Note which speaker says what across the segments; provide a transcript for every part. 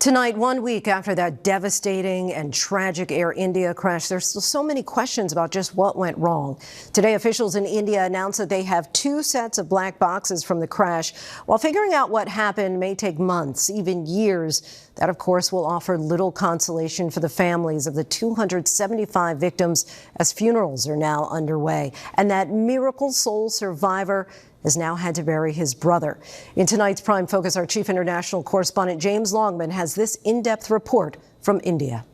Speaker 1: Tonight, 1 week after that devastating and tragic Air India crash, there's still so many questions about just what went wrong. Today, officials in India announced that they have 2 sets of black boxes from the crash. While figuring out what happened may take months, even years, that, of course, will offer little consolation for the families of the 275 victims as funerals are now underway. And that miracle soul survivor has now had to bury his brother. In tonight's Prime Focus, our chief international correspondent James Longman has this in-depth report from India.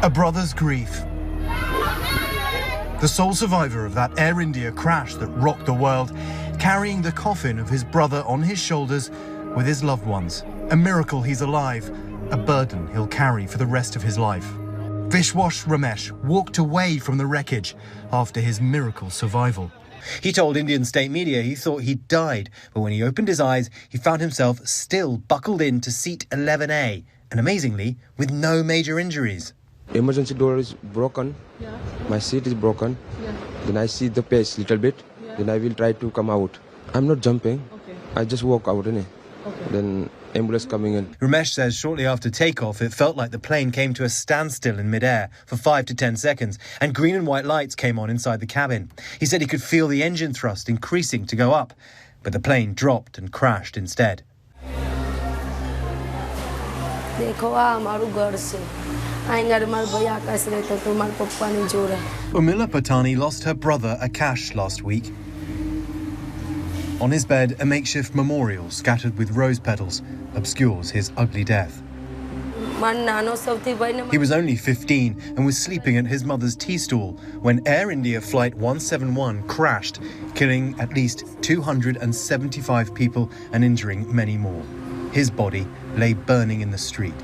Speaker 2: A brother's grief. The sole survivor of that Air India crash that rocked the world, carrying the coffin of his brother on his shoulders with his loved ones. A miracle he's alive, a burden he'll carry for the rest of his life. Vishwas Ramesh walked away from the wreckage after his miracle survival. He told Indian state media he thought he'd died, but when he opened his eyes, he found himself still buckled into seat 11A, and amazingly, with no major injuries.
Speaker 3: Emergency door is broken. Yeah. My seat is broken. Yeah. Then I see the pace little bit. Yeah. Then I will try to come out. I'm not jumping. Okay. I just walk out, innit? Okay. Then ambulance coming in.
Speaker 2: Ramesh says shortly after takeoff, it felt like the plane came to a standstill in midair for 5 to 10 seconds, and green and white lights came on inside the cabin. He said he could feel the engine thrust increasing to go up, but the plane dropped and crashed instead. Urmila Patani lost her brother Akash last week. On his bed, a makeshift memorial scattered with rose petals obscures his ugly death. He was only 15 and was sleeping at his mother's tea stall when Air India Flight 171 crashed, killing at least 275 people and injuring many more. His body lay burning in the street.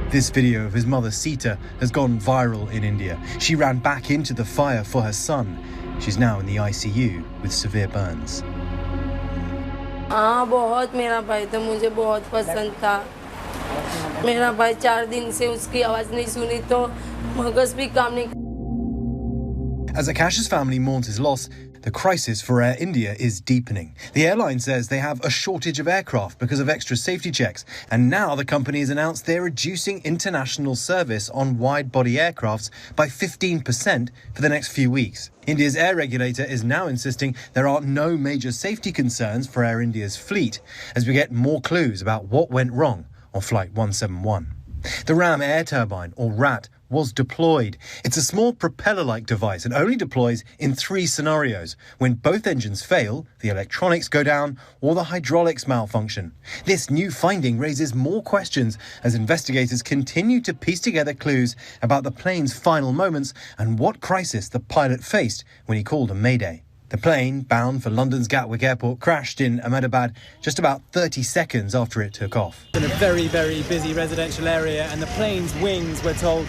Speaker 2: This video of his mother Sita has gone viral in India. She ran back into the fire for her son. She's now in the ICU with severe burns.
Speaker 4: बहुत मेरा भाई था मुझे बहुत पसंद था मेरा भाई 4 दिन से उसकी आवाज नहीं सुनी तो मगज भी काम नहीं.
Speaker 2: As Akash's family mourns his loss, the crisis for Air India is deepening. The airline says they have a shortage of aircraft because of extra safety checks, and now the company has announced they're reducing international service on wide-body aircrafts by 15% for the next few weeks. India's air regulator is now insisting there are no major safety concerns for Air India's fleet as we get more clues about what went wrong on Flight 171. The Ram air turbine, or RAT, was deployed. It's a small propeller-like device and only deploys in 3 scenarios: when both engines fail, the electronics go down, or the hydraulics malfunction. This new finding raises more questions as investigators continue to piece together clues about the plane's final moments and what crisis the pilot faced when he called a mayday. The plane, bound for London's Gatwick Airport, crashed in Ahmedabad just about 30 seconds after it took off.
Speaker 5: In a very, very busy residential area, and the plane's wings, we're told,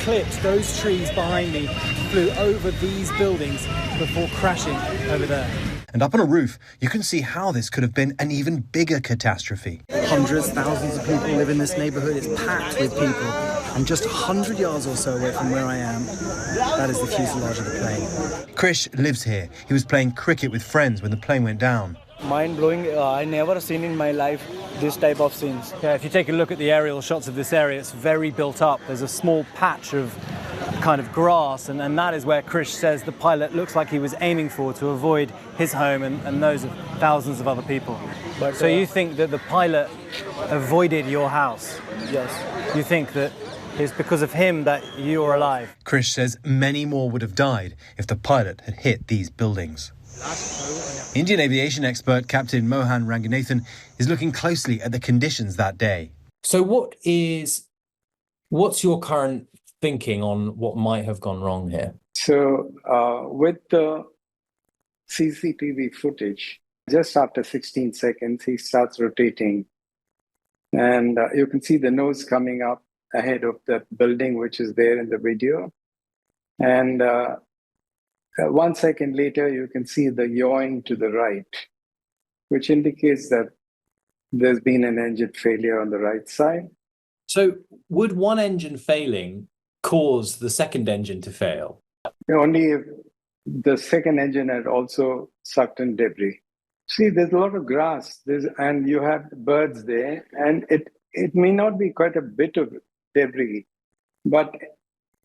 Speaker 5: clipped those trees behind me, flew over these buildings before crashing over there.
Speaker 2: And up on a roof, you can see how this could have been an even bigger catastrophe.
Speaker 5: Hundreds, thousands of people live in this neighbourhood. It's packed with people. And just 100 yards or so away from where I am, that is the fuselage of the plane.
Speaker 2: Krish lives here. He was playing cricket with friends when the plane went down.
Speaker 6: Mind-blowing. I never seen in my life this type of scenes.
Speaker 5: Yeah, if you take a look at the aerial shots of this area, it's very built up. There's a small patch of kind of grass, and that is where Krish says the pilot looks like he was aiming for to avoid his home and those of thousands of other people. But, so you think that the pilot avoided your house?
Speaker 6: Yes.
Speaker 5: You think that it's because of him that you're alive?
Speaker 2: Krish says many more would have died if the pilot had hit these buildings. Indian aviation expert Captain Mohan Ranganathan is looking closely at the conditions that day.
Speaker 7: So what's your current thinking on what might have gone wrong here?
Speaker 8: So with the CCTV footage, just after 16 seconds, he starts rotating. And you can see the nose coming up ahead of that building, which is there in the video. And 1 second later, you can see the yawing to the right, which indicates that there's been an engine failure on the right side.
Speaker 7: So would one engine failing cause the second engine to fail?
Speaker 8: Only if the second engine had also sucked in debris. See, there's a lot of grass, and you have birds there, and it may not be quite a bit of debris, but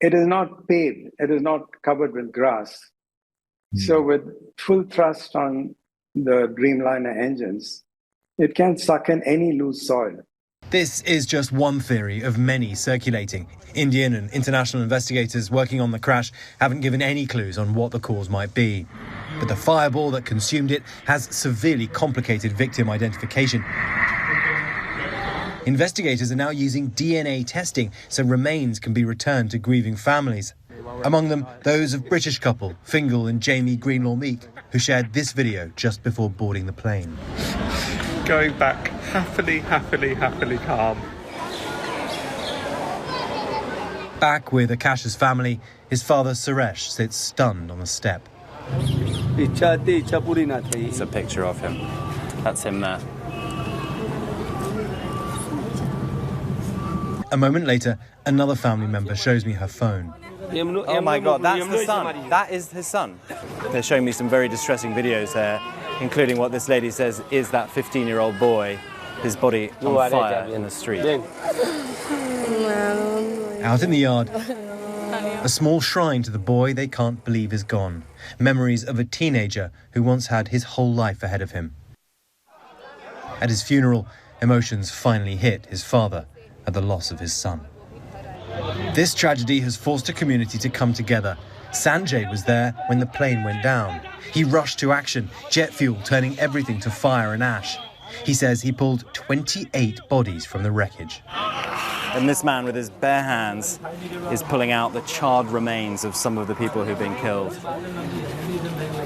Speaker 8: it is not paved. It is not covered with grass. So with full thrust on the Dreamliner engines, it can suck in any loose soil.
Speaker 2: This is just one theory of many circulating. Indian and international investigators working on the crash haven't given any clues on what the cause might be. But the fireball that consumed it has severely complicated victim identification. Investigators are now using DNA testing so remains can be returned to grieving families. Among them, those of British couple Fingal and Jamie Greenlaw-Meek, who shared this video just before boarding the plane.
Speaker 9: Going back happily calm.
Speaker 2: Back with Akash's family, his father Suresh sits stunned on the step.
Speaker 5: It's a picture of him. That's him there.
Speaker 2: A moment later, another family member shows me her phone.
Speaker 5: Oh my God, that's the son. That is his son. They're showing me some very distressing videos there, including what this lady says is that 15-year-old boy, his body on fire in the street.
Speaker 2: Out in the yard, a small shrine to the boy they can't believe is gone. Memories of a teenager who once had his whole life ahead of him. At his funeral, emotions finally hit his father at the loss of his son. This tragedy has forced a community to come together. Sanjay was there when the plane went down. He rushed to action, jet fuel turning everything to fire and ash. He says he pulled 28 bodies from the wreckage.
Speaker 5: And this man with his bare hands is pulling out the charred remains of some of the people who've been killed.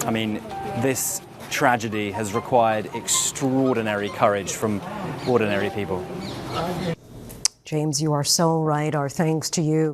Speaker 5: I mean, this tragedy has required extraordinary courage from ordinary people.
Speaker 1: James, you are so right. Our thanks to you.